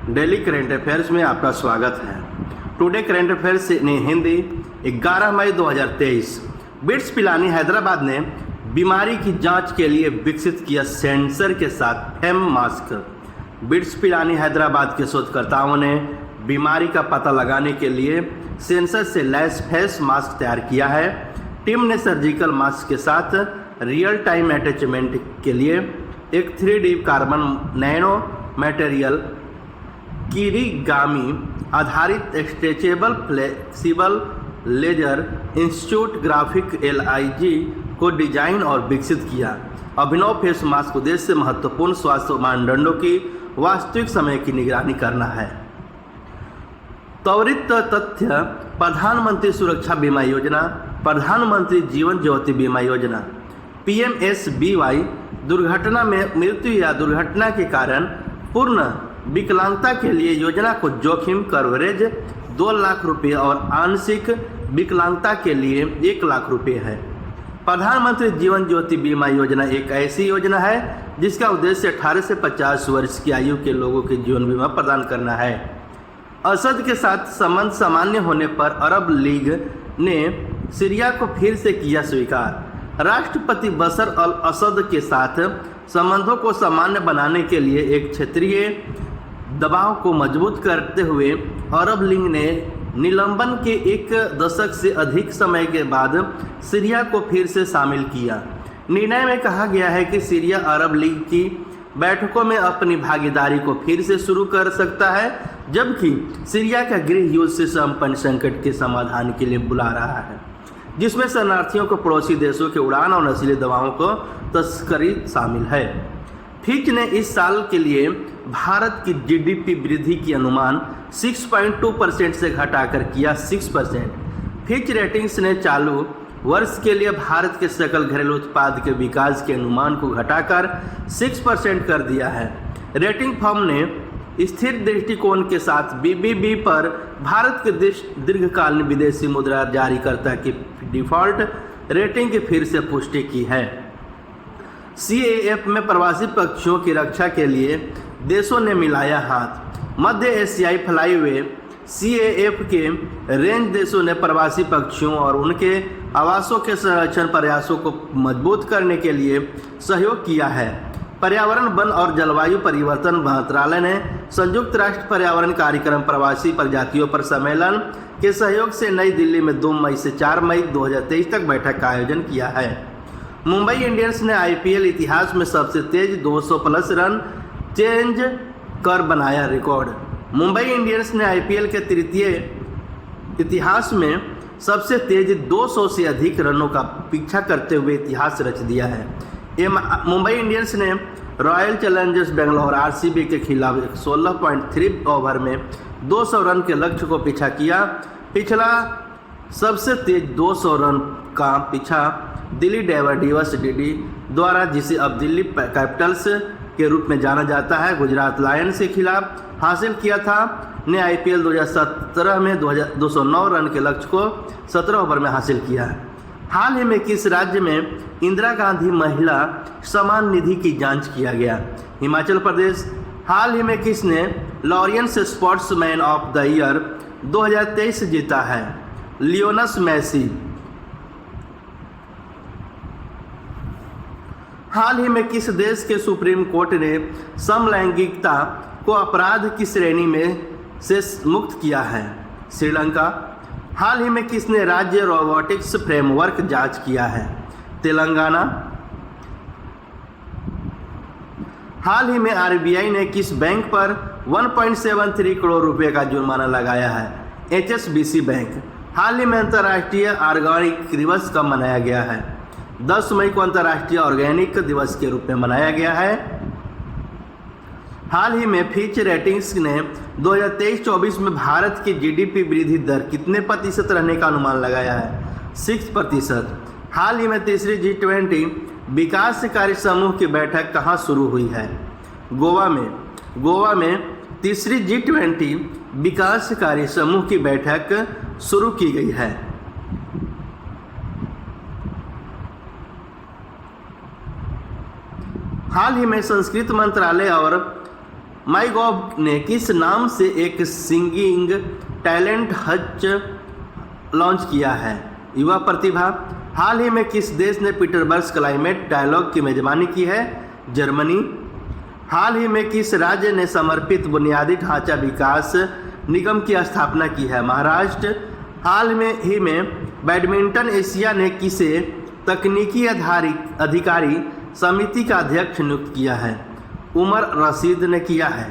Daily current affairs में आपका स्वागत है। Today current affairs in Hindi 11 मई 2023। बिट्स पिलानी हैदराबाद ने बीमारी की जांच के लिए विकसित किया सेंसर के साथ fame mask. Bits Pilani Hyderabad के शोधकर्ताओं ने बीमारी का पता लगाने के लिए सेंसर से लैस फेस मास्क तैयार किया है। टीम ने सर्जिकल मास्क के साथ रियल टाइम अटैचमेंट के लिए एक 3D carbon nano material kirigami आधारित stretchable flexible laser institute graphic LIG को डिजाइन और विकसित किया। अभिनव फेस मास्क उद्देश्य महत्वपूर्ण स्वास्थ्य मानदंडों की वास्तविक समय की निगरानी करना है। त्वरित तथ्य: प्रधानमंत्री सुरक्षा बीमा योजना, प्रधानमंत्री जीवन ज्योति बीमा योजना PMSBY दुर्घटना में मृत्यु या दुर्घटना के कारण पूर्ण विकलांगता के लिए योजना को जोखिम कवरेज 2 लाख रुपये और आंशिक विकलांगता के लिए 1 लाख रुपये है। प्रधानमंत्री जीवन ज्योति बीमा योजना एक ऐसी योजना है जिसका उद्देश्य 18 से 50 वर्ष की आयु के लोगों के जीवन बीमा प्रदान करना है। असद के साथ संबंध सामान्य होने पर अरब लीग ने सीरिया को फिर से किया स्वीकार। राष्ट्रपति बशर अल असद के साथ संबंधों को सामान्य बनाने के लिए एक क्षेत्रीय दबाव को मजबूत करते हुए अरब लीग ने निलंबन के 1 दशक से अधिक समय के बाद सीरिया को फिर से शामिल किया। निर्णय में कहा गया है कि सीरिया अरब लीग की बैठकों में अपनी भागीदारी को फिर से शुरू कर सकता है, जबकि सीरिया का गृह युद्ध से संपन्न संकट के समाधान के लिए बुला रहा है, जिसमें शरणार्थियों को पड़ोसी देशों के उड़ान और नशीली दवाओं को तस्करी शामिल है। फिच ने इस साल के लिए भारत की GDP वृद्धि की अनुमान 6.2% से घटाकर किया 6%। फिच रेटिंग्स ने चालू वर्ष के लिए भारत के सकल घरेलू उत्पाद के विकास के अनुमान को घटाकर 6% कर दिया है। रेटिंग फर्म ने स्थिर दृष्टिकोण के साथ BBB पर भारत के दीर्घकालीन विदेशी मुद्रा जारीकर्ता की डिफ़ॉल्ट रेटिंग की फिर से पुष्टि की है। CAF में प्रवासी पक्षियों की रक्षा के लिए देशों ने मिलाया हाथ। मध्य एशियाई फ्लाईवे CAF के रेंज देशों ने प्रवासी पक्षियों और उनके आवासों के संरक्षण प्रयासों को मजबूत करने के लिए सहयोग किया है। पर्यावरण, वन और जलवायु परिवर्तन मंत्रालय ने संयुक्त राष्ट्र पर्यावरण कार्यक्रम प्रवासी प्रजातियों पर सम्मेलन के सहयोग से नई दिल्ली में 2 मई से 4 मई 2023 तक बैठक का आयोजन किया है। मुंबई इंडियंस ने IPL इतिहास में सबसे तेज 200+ रन चेंज कर बनाया रिकॉर्ड। मुंबई इंडियंस ने IPL के तृतीय इतिहास में सबसे तेज 200 से अधिक रनों का पीछा करते हुए इतिहास रच दिया है। मुंबई इंडियंस ने रॉयल चैलेंजर्स बेंगलोर RCB के खिलाफ 16.3 ओवर में 200 रन के लक्ष्य को पीछा किया। पिछला सबसे तेज 200 रन का पीछा दिल्ली डेयरडेविल्स DD द्वारा, जिसे अब दिल्ली कैपिटल्स के रूप में जाना जाता है, गुजरात लायंस के खिलाफ हासिल किया था, ने IPL 2017 में 209 रन के लक्ष्य को 17 ओवर में हासिल किया है। हाल ही में किस राज्य में इंदिरा गांधी महिला सम्मान निधि की जांच किया गया? हिमाचल प्रदेश। हाल ही में किसने Laureus sportsman of the year 2023 जीता है? Lionel Messi. हाल ही में किस देश के सुप्रीम कोर्ट ने समलैंगिकता को अपराध की श्रेणी में से मुक्त किया है? श्रीलंका। हाल ही में किसने राज्य रोबोटिक्स फ्रेमवर्क जांच किया है? तेलंगाना। हाल ही में RBI ने किस बैंक पर 1.73 करोड़ रुपए का जुर्माना लगाया है? HSBC bank. हाल ही में अंतर्राष्ट्रीय ऑर्गेनिक दिवस कब मनाया गया है? 10 मई को अंतर्राष्ट्रीय ऑर्गेनिक दिवस के रूप में मनाया गया है। हाल ही में फिच रेटिंग्स ने 2023-24 में भारत की GDP वृद्धि दर कितने प्रतिशत रहने का अनुमान लगाया है? 6%। हाल ही में तीसरी G20 विकास कार्य समूह की बैठक कहाँ शुरू हुई है? गोवा में। गोवा में तीसरी G20 विकास कार्य समूह की बैठक शुरू की गई है। हाल ही में संस्कृति मंत्रालय और माईगॉव ने किस नाम से एक सिंगिंग टैलेंट हंट लॉन्च किया है? युवा प्रतिभा। हाल ही में किस देश ने पीटरबर्ग क्लाइमेट डायलॉग की मेजबानी की है? जर्मनी। हाल ही में किस राज्य ने समर्पित बुनियादी ढांचा विकास निगम की स्थापना की है? महाराष्ट्र। हाल में ही में बैडमिंटन एशिया ने किसे तकनीकी अधिकारी समिति का अध्यक्ष नियुक्त किया है? उमर रशीद ने किया है।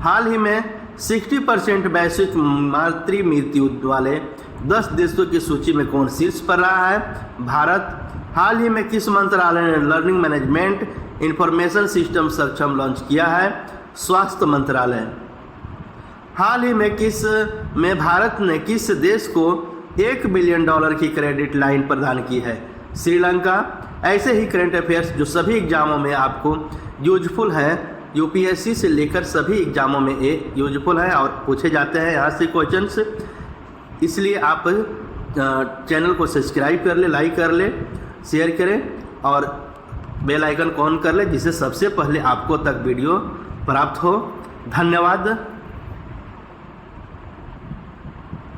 हाल ही में 60% वैश्विक मातृ मृत्यु वाले 10 देशों की सूची में कौन शीर्ष पर रहा है? भारत। हाल ही में किस मंत्रालय ने लर्निंग मैनेजमेंट इंफॉर्मेशन सिस्टम सक्षम लॉन्च किया है? स्वास्थ्य मंत्रालय। हाल ही में भारत ने किस देश को $1 बिलियन की क्रेडिट लाइन प्रदान की है? श्रीलंका। ऐसे ही करंट अफेयर्स जो सभी एग्जामों में आपको यूजफुल है, यूपीएससी से लेकर सभी एग्जामों में ये यूजफुल है और पूछे जाते हैं यहाँ से क्वेश्चंस। इसलिए आप चैनल को सब्सक्राइब कर ले, लाइक कर ले, शेयर करें और बेल आइकन ऑन कर ले, जिससे सबसे पहले आपको तक वीडियो प्राप्त हो। धन्यवाद।